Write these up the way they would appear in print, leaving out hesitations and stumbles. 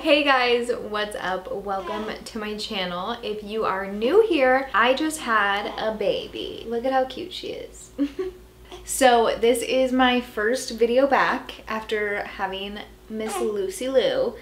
Hey guys, what's up? Welcome to my channel. If you are new here, I just had a baby. Look at how cute she is. So this is my first video back after having Miss Lucy Lou.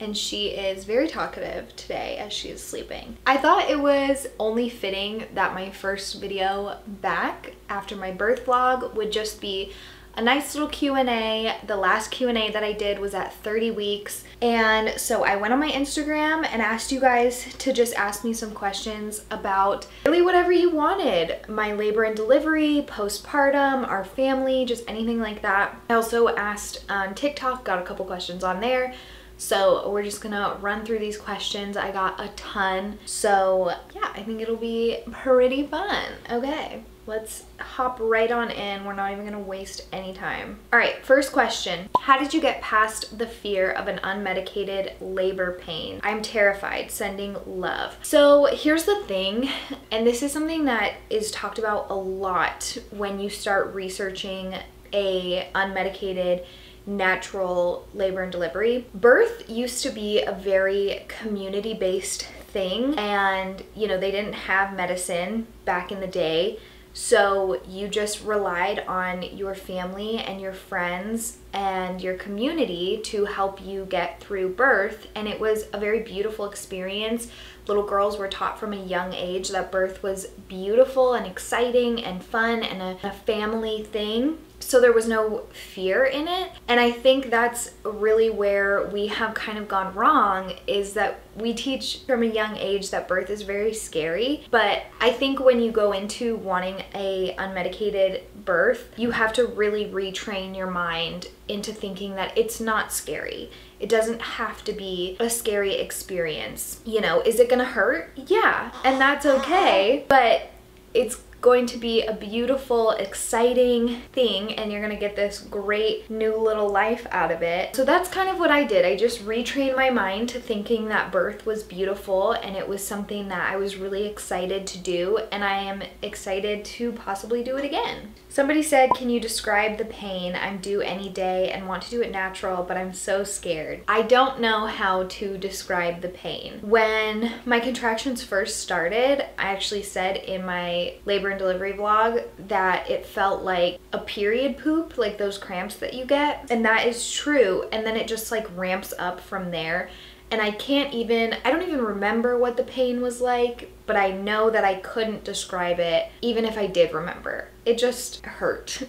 And she is very talkative today as she is sleeping. I thought it was only fitting that my first video back after my birth vlog would just be a nice little Q&A. The last Q&A that I did was at 30 weeks. And so I went on my Instagram and asked you guys to just ask me some questions about really whatever you wanted. My labor and delivery, postpartum, our family, just anything like that. I also asked on TikTok, got a couple questions on there. So we're just gonna run through these questions. I got a ton. So yeah, I think it'll be pretty fun. Okay, let's hop right on in. We're not even gonna waste any time. All right, first question. How did you get past the fear of an unmedicated labor pain? I'm terrified, sending love. So here's the thing, and this is something that is talked about a lot when you start researching a unmedicated natural labor and delivery. Birth used to be a very community-based thing, and you know, they didn't have medicine back in the day, so you just relied on your family and your friends and your community to help you get through birth, and it was a very beautiful experience. Little girls were taught from a young age that birth was beautiful and exciting and fun and a family thing. So there was no fear in it. And I think that's really where we have kind of gone wrong, is that we teach from a young age that birth is very scary. But I think when you go into wanting a unmedicated birth, you have to really retrain your mind into thinking that it's not scary. It doesn't have to be a scary experience. You know, is it gonna hurt? Yeah, and that's okay, but it's going to be a beautiful, exciting thing, and you're gonna get this great new little life out of it. So that's kind of what I did. I just retrained my mind to thinking that birth was beautiful, and it was something that I was really excited to do, and I am excited to possibly do it again. Somebody said, can you describe the pain? I'm due any day and want to do it natural, but I'm so scared. I don't know how to describe the pain. When my contractions first started, I actually said in my labor and delivery vlog that it felt like a period poop, like those cramps that you get, and that is true. And then it just like ramps up from there. And I don't even remember what the pain was like, but I know that I couldn't describe it even if I did remember. It just hurt.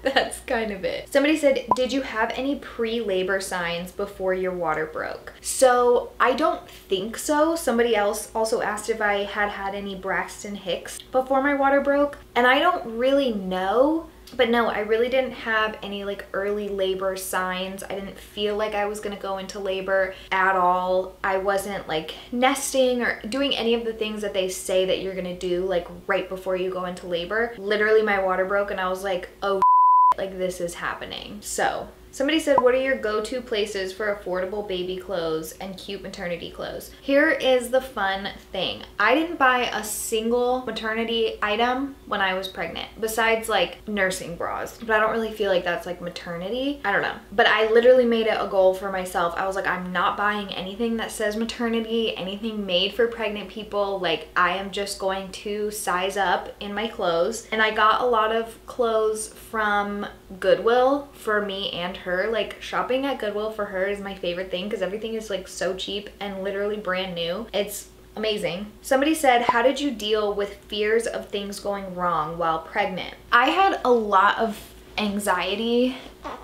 That's kind of it. Somebody said, did you have any pre-labor signs before your water broke? So I don't think so. Somebody else also asked if I had any Braxton Hicks before my water broke, and I don't really know. But no, I really didn't have any like early labor signs. I didn't feel like I was gonna go into labor at all. I wasn't like nesting or doing any of the things that they say that you're gonna do like right before you go into labor. Literally my water broke and I was like, oh, like this is happening. So somebody said, what are your go-to places for affordable baby clothes and cute maternity clothes? Here is the fun thing. I didn't buy a single maternity item when I was pregnant, besides like nursing bras. But I don't really feel like that's like maternity. I don't know. But I literally made it a goal for myself. I was like, I'm not buying anything that says maternity, anything made for pregnant people. Like, I am just going to size up in my clothes. And I got a lot of clothes from Goodwill for me and her. Like, shopping at Goodwill for her is my favorite thing because everything is like so cheap and literally brand new. It's amazing. Somebody said, how did you deal with fears of things going wrong while pregnant? I had a lot of anxiety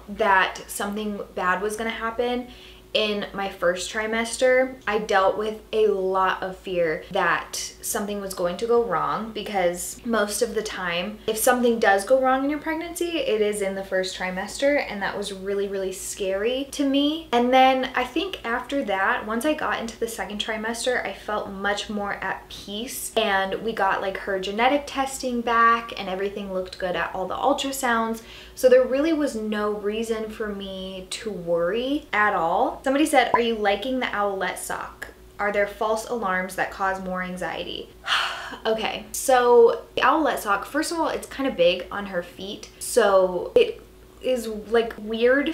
that something bad was gonna happen. In my first trimester, I dealt with a lot of fear that something was going to go wrong, because most of the time, if something does go wrong in your pregnancy, it is in the first trimester, and that was really, really scary to me. And then I think after that, once I got into the second trimester, I felt much more at peace, and we got like her genetic testing back and everything looked good at all the ultrasounds. So there really was no reason for me to worry at all. Somebody said, are you liking the Owlette sock? Are there false alarms that cause more anxiety? Okay, so the Owlette sock, first of all, it's kind of big on her feet, so it is like weird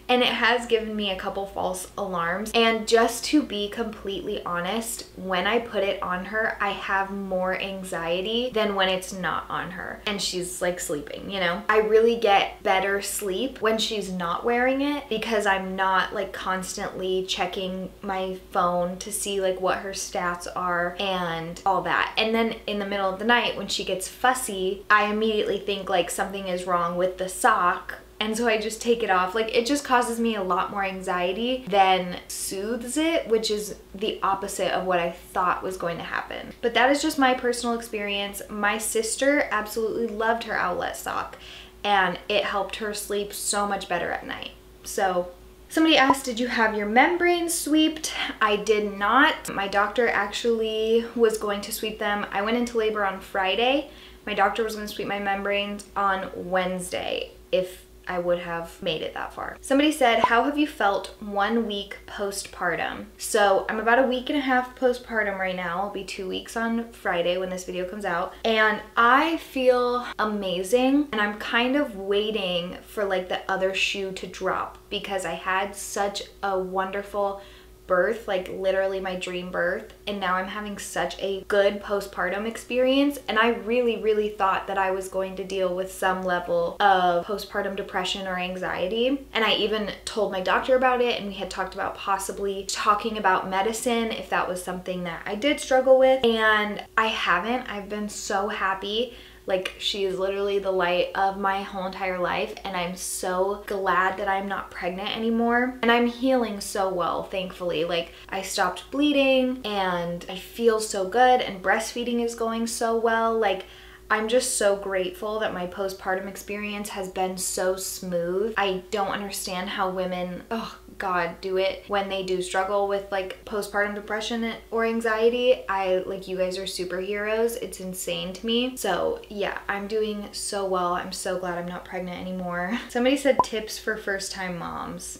and it has given me a couple false alarms. And just to be completely honest, when I put it on her, I have more anxiety than when it's not on her and she's like sleeping, you know? I really get better sleep when she's not wearing it because I'm not like constantly checking my phone to see like what her stats are and all that. And then in the middle of the night when she gets fussy, I immediately think like something is wrong with the sock. And so I just take it off. Like, it just causes me a lot more anxiety than soothes it, which is the opposite of what I thought was going to happen. But that is just my personal experience. My sister absolutely loved her Owlette sock, and it helped her sleep so much better at night. So somebody asked, did you have your membranes sweeped? I did not. My doctor actually was going to sweep them. I went into labor on Friday. My doctor was going to sweep my membranes on Wednesday if I would have made it that far. Somebody said, how have you felt 1 week postpartum? So I'm about a week and a half postpartum right now. I'll be 2 weeks on Friday when this video comes out. And I feel amazing. And I'm kind of waiting for like the other shoe to drop because I had such a wonderful birth, like literally my dream birth, and now I'm having such a good postpartum experience. And I really thought that I was going to deal with some level of postpartum depression or anxiety, and I even told my doctor about it, and we had talked about possibly talking about medicine if that was something that I did struggle with, and I haven't. I've been so happy. Like, she is literally the light of my whole entire life, and I'm so glad that I'm not pregnant anymore. And I'm healing so well, thankfully. Like, I stopped bleeding and I feel so good, and breastfeeding is going so well. Like, I'm just so grateful that my postpartum experience has been so smooth. I don't understand how women, oh God, do it when they do struggle with like postpartum depression or anxiety. Like, you guys are superheroes. It's insane to me. So yeah, I'm doing so well. I'm so glad I'm not pregnant anymore. Somebody said tips for first-time moms.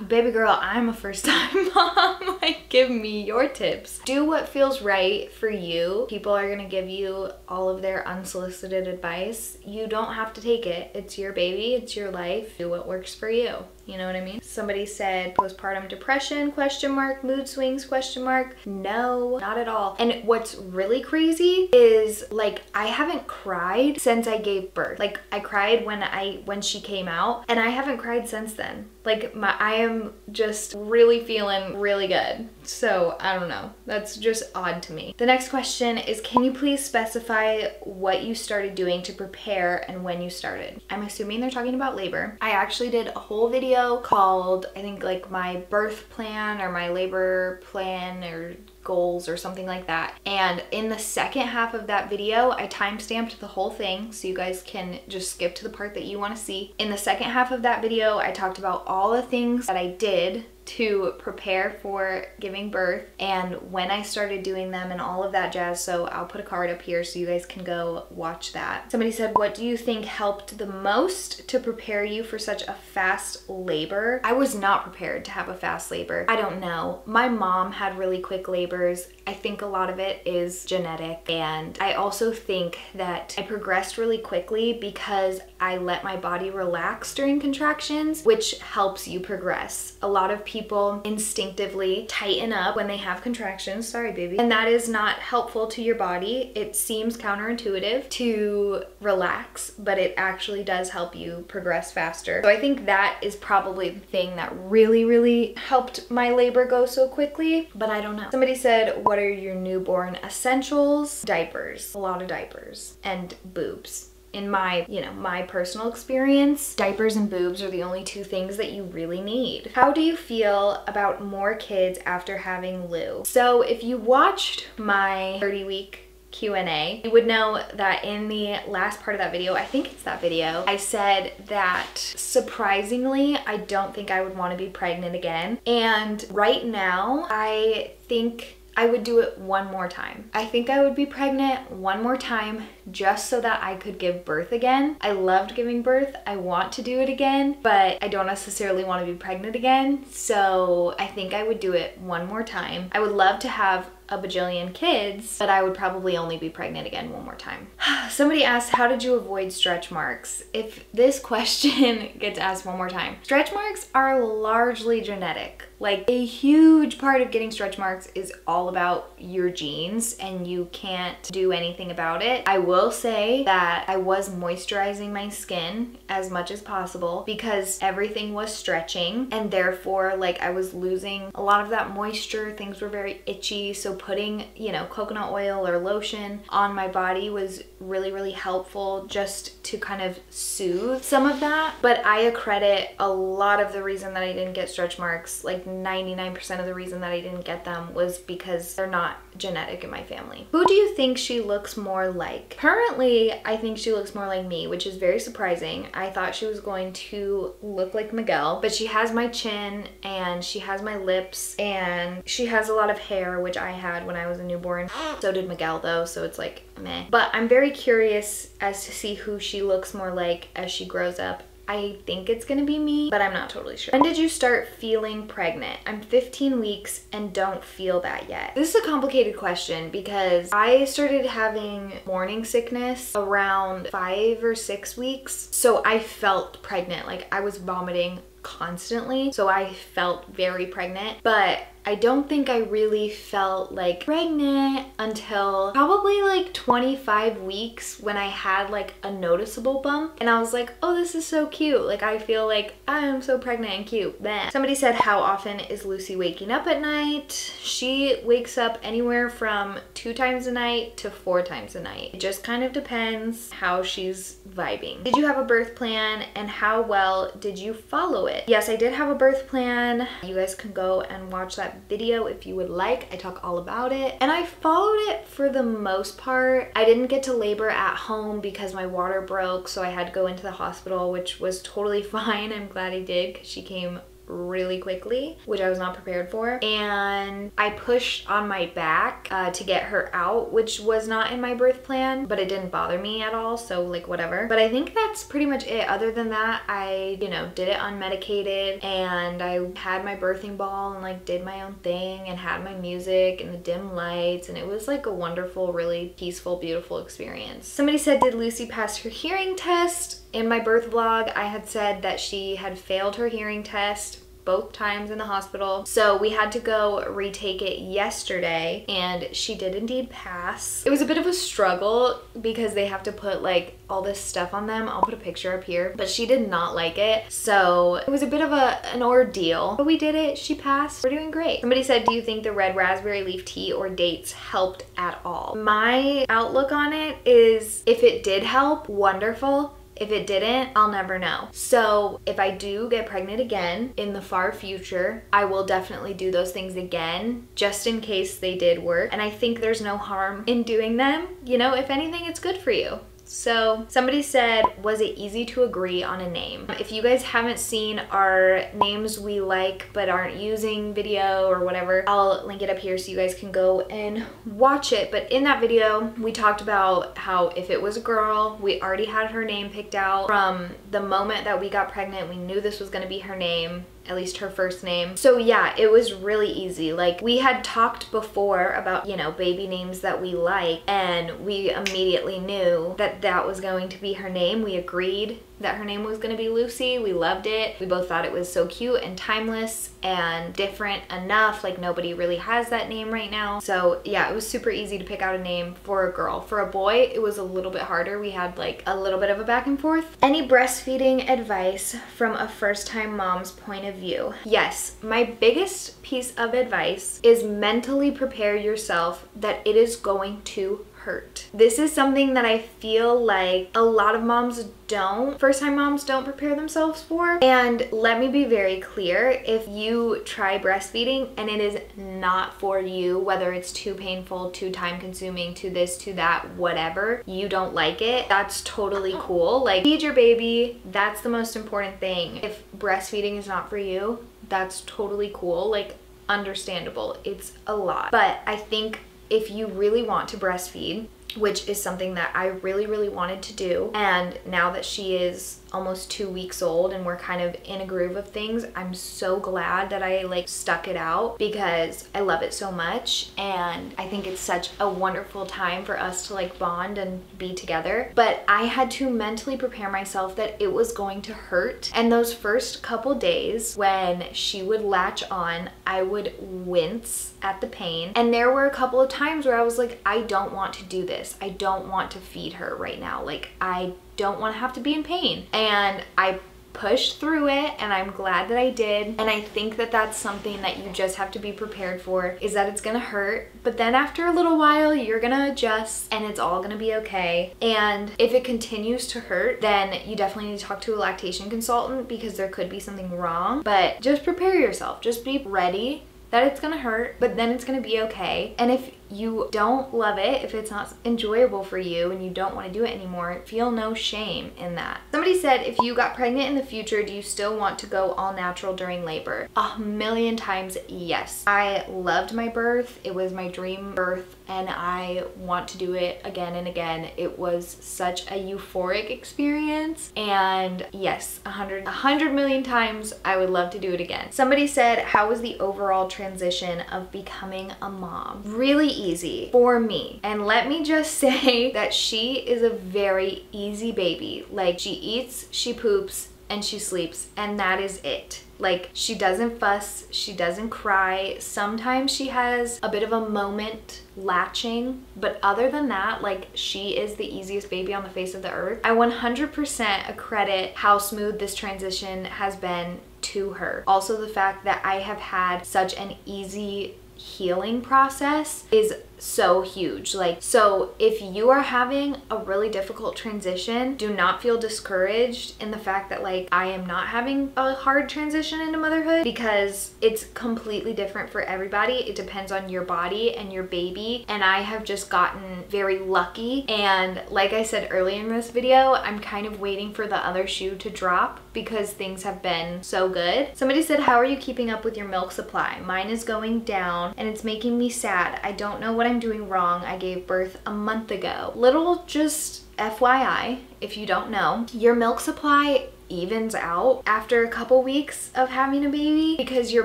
Baby girl, I'm a first-time mom. Like, give me your tips. Do what feels right for you. People are gonna give you all of their unsolicited advice. You don't have to take it. It's your baby, it's your life. Do what works for you. You know what I mean? Somebody said postpartum depression, question mark, mood swings, question mark. No, not at all. And what's really crazy is like, I haven't cried since I gave birth. Like, I cried when she came out, and I haven't cried since then. Like, I am just really feeling really good. So I don't know, that's just odd to me. The next question is, can you please specify what you started doing to prepare and when you started? I'm assuming they're talking about labor. I actually did a whole video called, I think, like my birth plan or my labor plan or goals or something like that. And in the second half of that video, I timestamped the whole thing so you guys can just skip to the part that you want to see. In the second half of that video, I talked about all the things that I did to prepare for giving birth and when I started doing them and all of that jazz. So I'll put a card up here so you guys can go watch that. Somebody said, what do you think helped the most to prepare you for such a fast labor? I was not prepared to have a fast labor. I don't know. My mom had really quick labors. I think a lot of it is genetic, and I also think that I progressed really quickly because I let my body relax during contractions, which helps you progress. A lot of people instinctively tighten up when they have contractions, sorry baby, and that is not helpful to your body. It seems counterintuitive to relax, but it actually does help you progress faster. So I think that is probably the thing that really helped my labor go so quickly, but I don't know. Somebody said, what are your newborn essentials? Diapers, a lot of diapers, and boobs. In my, my personal experience, diapers and boobs are the only two things that you really need. How do you feel about more kids after having Lou? So if you watched my 30-week Q&A, you would know that in the last part of that video, I think it's that video, I said that surprisingly, I don't think I would want to be pregnant again. And right now, I think I would do it one more time. I think I would be pregnant one more time just so that I could give birth again. I loved giving birth. I want to do it again, but I don't necessarily want to be pregnant again. So I think I would do it one more time. I would love to have a bajillion kids, but I would probably only be pregnant again one more time. Somebody asked, how did you avoid stretch marks? If this question gets asked one more time, stretch marks are largely genetic. Like, a huge part of getting stretch marks is all about your genes, and you can't do anything about it. I will say that I was moisturizing my skin as much as possible because everything was stretching, and therefore, like, I was losing a lot of that moisture. Things were very itchy, so putting, you know, coconut oil or lotion on my body was really helpful just to kind of soothe some of that. But I accredit a lot of the reason that I didn't get stretch marks, like 99% of the reason that I didn't get them, was because they're not genetic in my family. Who do you think she looks more like? Currently, I think she looks more like me, which is very surprising. I thought she was going to look like Miguel, but she has my chin and she has my lips and she has a lot of hair, which I had when I was a newborn. So did Miguel though, so it's like meh. But I'm very curious as to see who she looks more like as she grows up. I think it's gonna be me, but I'm not totally sure. When did you start feeling pregnant? I'm 15 weeks and don't feel that yet. This is a complicated question because I started having morning sickness around 5 or 6 weeks. So I felt pregnant, like I was vomiting constantly. So I felt very pregnant, but I don't think I really felt like pregnant until probably like 25 weeks when I had like a noticeable bump and I was like, oh, this is so cute. Like I feel like I am so pregnant and cute. Bleh. Somebody said, how often is Lucy waking up at night? She wakes up anywhere from 2 times a night to 4 times a night. It just kind of depends how she's vibing. Did you have a birth plan and how well did you follow it? Yes, I did have a birth plan. You guys can go and watch that video if you would like. I talk all about it and I followed it for the most part. I didn't get to labor at home because my water broke, so I had to go into the hospital, which was totally fine. I'm glad I did because she came really quickly, which I was not prepared for. And I pushed on my back to get her out, which was not in my birth plan, but it didn't bother me at all, so like whatever. But I think that's pretty much it. Other than that, I, you know, did it unmedicated and I had my birthing ball and like did my own thing and had my music and the dim lights, and it was like a wonderful, really peaceful, beautiful experience. Somebody said, did Lucy pass her hearing test? In my birth vlog, I had said that she had failed her hearing test both times in the hospital. So we had to go retake it yesterday and she did indeed pass. It was a bit of a struggle because they have to put like all this stuff on them. I'll put a picture up here, but she did not like it. So it was a bit of an ordeal, but we did it. She passed. We're doing great. Somebody said, do you think the red raspberry leaf tea or dates helped at all? My outlook on it is if it did help, wonderful. If it didn't, I'll never know. So if I do get pregnant again in the far future, I will definitely do those things again, just in case they did work. And I think there's no harm in doing them. You know, if anything, it's good for you. So somebody said, was it easy to agree on a name? If you guys haven't seen our names we like but aren't using video or whatever, I'll link it up here so you guys can go and watch it. But in that video, we talked about how if it was a girl, we already had her name picked out. From the moment that we got pregnant, we knew this was gonna be her name, at least her first name. So yeah, it was really easy. Like, we had talked before about, you know, baby names that we like, and we immediately knew that that was going to be her name. We agreed that her name was going to be Lucy. We loved it. We both thought it was so cute and timeless and different enough. Like, nobody really has that name right now. So yeah, it was super easy to pick out a name for a girl. For a boy, it was a little bit harder. We had like a little bit of a back and forth. Any breastfeeding advice from a first-time mom's point of view? Yes, my biggest piece of advice is mentally prepare yourself that it is going to hurt. This is something that I feel like a lot of moms don't, first-time moms don't prepare themselves for. And let me be very clear, if you try breastfeeding and it is not for you, whether it's too painful, too time-consuming, too this, too that, whatever, you don't like it, that's totally cool. Like, feed your baby, that's the most important thing. If breastfeeding is not for you, that's totally cool, like, understandable. It's a lot. But I think if you really want to breastfeed, which is something that I really wanted to do, and now that she is almost 2 weeks old and we're kind of in a groove of things, I'm so glad that I like stuck it out because I love it so much and I think it's such a wonderful time for us to like bond and be together. But I had to mentally prepare myself that it was going to hurt, and those first couple days when she would latch on, I would wince at the pain. And there were a couple of times where I was like, I don't want to do this. I don't want to feed her right now. Like, I don't want to have to be in pain. And I pushed through it, and I'm glad that I did. And I think that that's something that you just have to be prepared for, is that it's gonna hurt, but then after a little while you're gonna adjust and it's all gonna be okay. And if it continues to hurt, then you definitely need to talk to a lactation consultant because there could be something wrong. But just prepare yourself, just be ready that it's gonna hurt, but then it's gonna be okay. And if you don't love it, if it's not enjoyable for you and you don't want to do it anymore, feel no shame in that. Somebody said, if you got pregnant in the future, do you still want to go all natural during labor? 1,000,000 times yes. I loved my birth. It was my dream birth and I want to do it again and again. It was such a euphoric experience, and yes, 100 million times I would love to do it again. Somebody said, how was the overall transition of becoming a mom? Really easy for me. And let me just say that she is a very easy baby. Like, she eats, she poops, and she sleeps, and that is it. Like, she doesn't fuss, she doesn't cry. Sometimes she has a bit of a moment latching, but other than that, like, she is the easiest baby on the face of the earth. I 100% accredit how smooth this transition has been to her. Also, the fact that I have had such an easy healing process is so huge. Like, so if you are having a really difficult transition, do not feel discouraged in the fact that like I am not having a hard transition into motherhood, because it's completely different for everybody. It depends on your body and your baby, and I have just gotten very lucky. And like I said earlier in this video, I'm kind of waiting for the other shoe to drop because things have been so good. Somebody said, how are you keeping up with your milk supply? Mine is going down and it's making me sad. I don't know what I'm doing wrong. I gave birth a month ago. Little just FYI, if you don't know, your milk supply evens out after a couple weeks of having a baby because your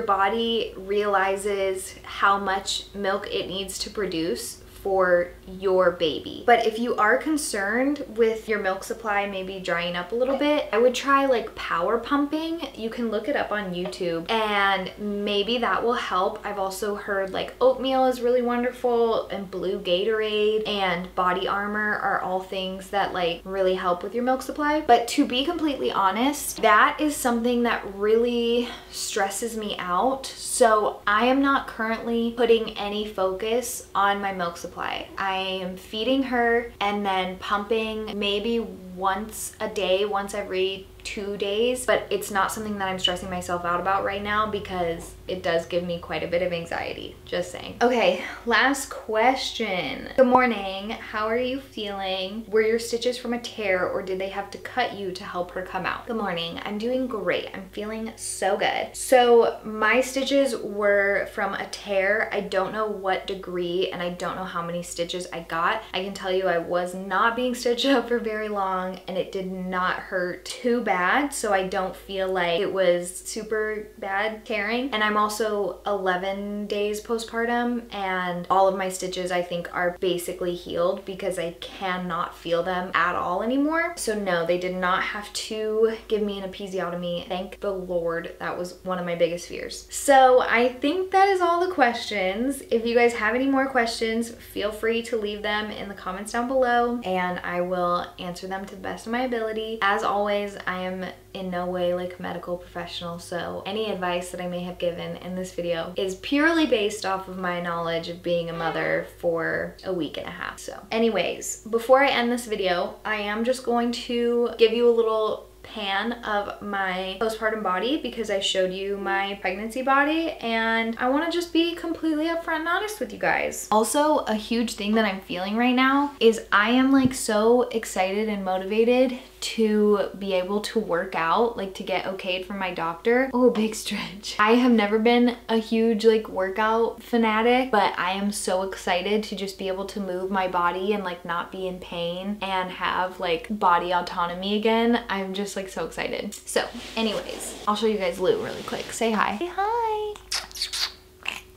body realizes how much milk it needs to produce for your baby. But if you are concerned with your milk supply maybe drying up a little bit, I would try like power pumping. You can look it up on YouTube and maybe that will help. I've also heard like oatmeal is really wonderful, and blue Gatorade and body armor are all things that like really help with your milk supply. But to be completely honest, that is something that really stresses me out. So I am not currently putting any focus on my milk supply. I am feeding her and then pumping maybe once a day, once every 2 days, but it's not something that I'm stressing myself out about right now because it does give me quite a bit of anxiety, just saying. Okay, last question. Good morning, how are you feeling? Were your stitches from a tear or did they have to cut you to help her come out? Good morning, I'm doing great. I'm feeling so good. So my stitches were from a tear. I don't know what degree and I don't know how many stitches I got. I can tell you I was not being stitched up for very long and it did not hurt too bad, so I don't feel like it was super bad tearing. And I'm also 11 days postpartum and all of my stitches I think are basically healed because I cannot feel them at all anymore. So no, they did not have to give me an episiotomy. Thank the Lord. That was one of my biggest fears. So I think that is all the questions. If you guys have any more questions, feel free to leave them in the comments down below and I will answer them to the best of my ability. As always, I am in no way like a medical professional, so any advice that I may have given in this video is purely based off of my knowledge of being a mother for a week and a half. So anyways, before I end this video, I am just going to give you a little pan of my postpartum body because I showed you my pregnancy body and I want to just be completely upfront and honest with you guys. Also, a huge thing that I'm feeling right now is I am like so excited and motivated to be able to work out, like to get okayed from my doctor. Oh, big stretch. I have never been a huge like workout fanatic, but I am so excited to just be able to move my body and like not be in pain and have like body autonomy again. I'm just like so excited. So anyways, I'll show you guys Lou really quick. Say hi. Say hi.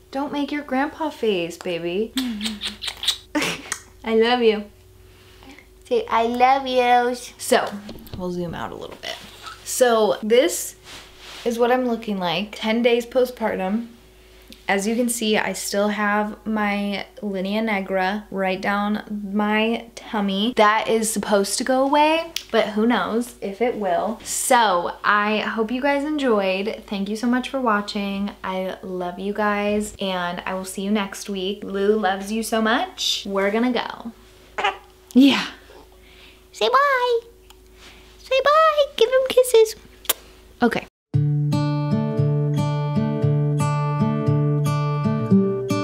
Don't make your grandpa face, baby. I love you. Say, I love you. So, we'll zoom out a little bit. So, this is what I'm looking like 10 days postpartum. As you can see, I still have my linea nigra right down my tummy. That is supposed to go away, but who knows if it will. So I hope you guys enjoyed. Thank you so much for watching. I love you guys, and I will see you next week. Lou loves you so much. We're gonna go. Yeah. Say bye. Say bye. Give him kisses. Okay.